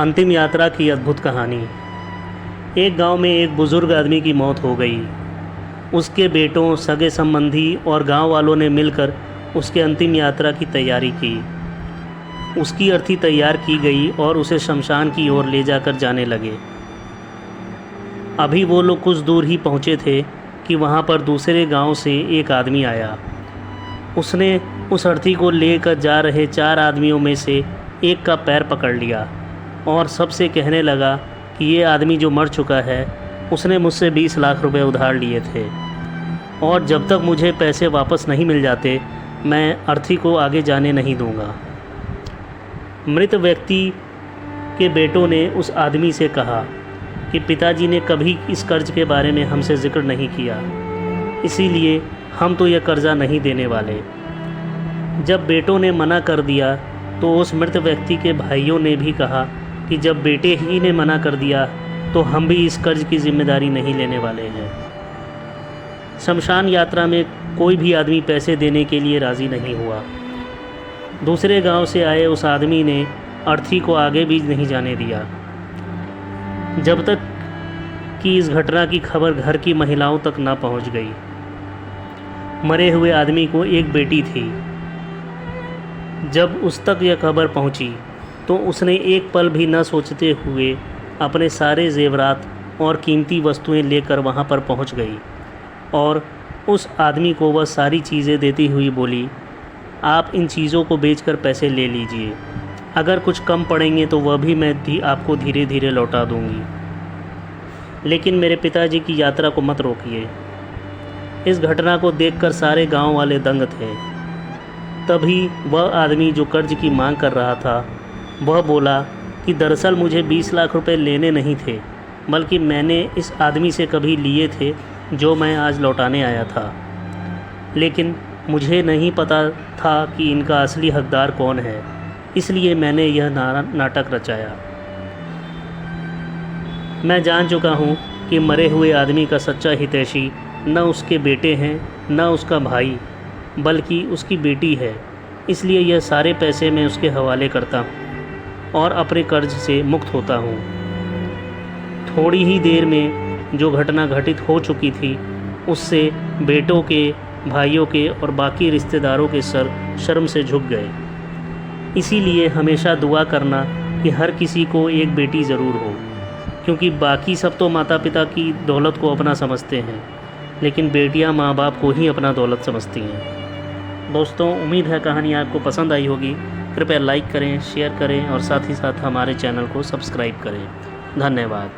अंतिम यात्रा की अद्भुत कहानी। एक गांव में एक बुज़ुर्ग आदमी की मौत हो गई। उसके बेटों, सगे संबंधी और गांव वालों ने मिलकर उसके अंतिम यात्रा की तैयारी की। उसकी अर्थी तैयार की गई और उसे शमशान की ओर ले जाकर जाने लगे। अभी वो लोग कुछ दूर ही पहुँचे थे कि वहाँ पर दूसरे गांव से एक आदमी आया। उसने उस अर्थी को लेकर जा रहे 4 आदमियों में से एक का पैर पकड़ लिया और सबसे कहने लगा कि ये आदमी जो मर चुका है उसने मुझसे 20 लाख रुपए उधार लिए थे और जब तक मुझे पैसे वापस नहीं मिल जाते मैं अर्थी को आगे जाने नहीं दूंगा। मृत व्यक्ति के बेटों ने उस आदमी से कहा कि पिताजी ने कभी इस कर्ज के बारे में हमसे जिक्र नहीं किया, इसीलिए हम तो यह कर्ज़ा नहीं देने वाले। जब बेटों ने मना कर दिया तो उस मृत व्यक्ति के भाइयों ने भी कहा कि जब बेटे ही ने मना कर दिया तो हम भी इस कर्ज की जिम्मेदारी नहीं लेने वाले हैं। शमशान यात्रा में कोई भी आदमी पैसे देने के लिए राज़ी नहीं हुआ। दूसरे गांव से आए उस आदमी ने अर्थी को आगे भी नहीं जाने दिया, जब तक कि इस घटना की खबर घर की महिलाओं तक ना पहुंच गई। मरे हुए आदमी को एक बेटी थी। जब उस तक यह खबर पहुंची तो उसने एक पल भी न सोचते हुए अपने सारे ज़ेवरात और कीमती वस्तुएं लेकर वहां पर पहुंच गई और उस आदमी को वह सारी चीज़ें देती हुई बोली, आप इन चीज़ों को बेचकर पैसे ले लीजिए, अगर कुछ कम पड़ेंगे तो वह भी मैं आपको धीरे धीरे लौटा दूंगी, लेकिन मेरे पिताजी की यात्रा को मत रोकिए। इस घटना को देखकर सारे गांव वाले दंग थे। तभी वह आदमी जो कर्ज की मांग कर रहा था वह बोला कि दरअसल मुझे 20 लाख रुपए लेने नहीं थे, बल्कि मैंने इस आदमी से कभी लिए थे जो मैं आज लौटाने आया था, लेकिन मुझे नहीं पता था कि इनका असली हकदार कौन है, इसलिए मैंने यह नाटक रचाया। मैं जान चुका हूँ कि मरे हुए आदमी का सच्चा हितैषी न उसके बेटे हैं न उसका भाई, बल्कि उसकी बेटी है, इसलिए यह सारे पैसे मैं उसके हवाले करता हूँ और अपने कर्ज से मुक्त होता हूँ। थोड़ी ही देर में जो घटना घटित हो चुकी थी उससे बेटों के, भाइयों के और बाकी रिश्तेदारों के सर शर्म से झुक गए। इसीलिए हमेशा दुआ करना कि हर किसी को एक बेटी ज़रूर हो, क्योंकि बाकी सब तो माता पिता की दौलत को अपना समझते हैं, लेकिन बेटियां माँ बाप को ही अपना दौलत समझती हैं। दोस्तों, उम्मीद है कहानी आपको पसंद आई होगी। कृपया लाइक करें, शेयर करें और साथ ही साथ हमारे चैनल को सब्सक्राइब करें। धन्यवाद।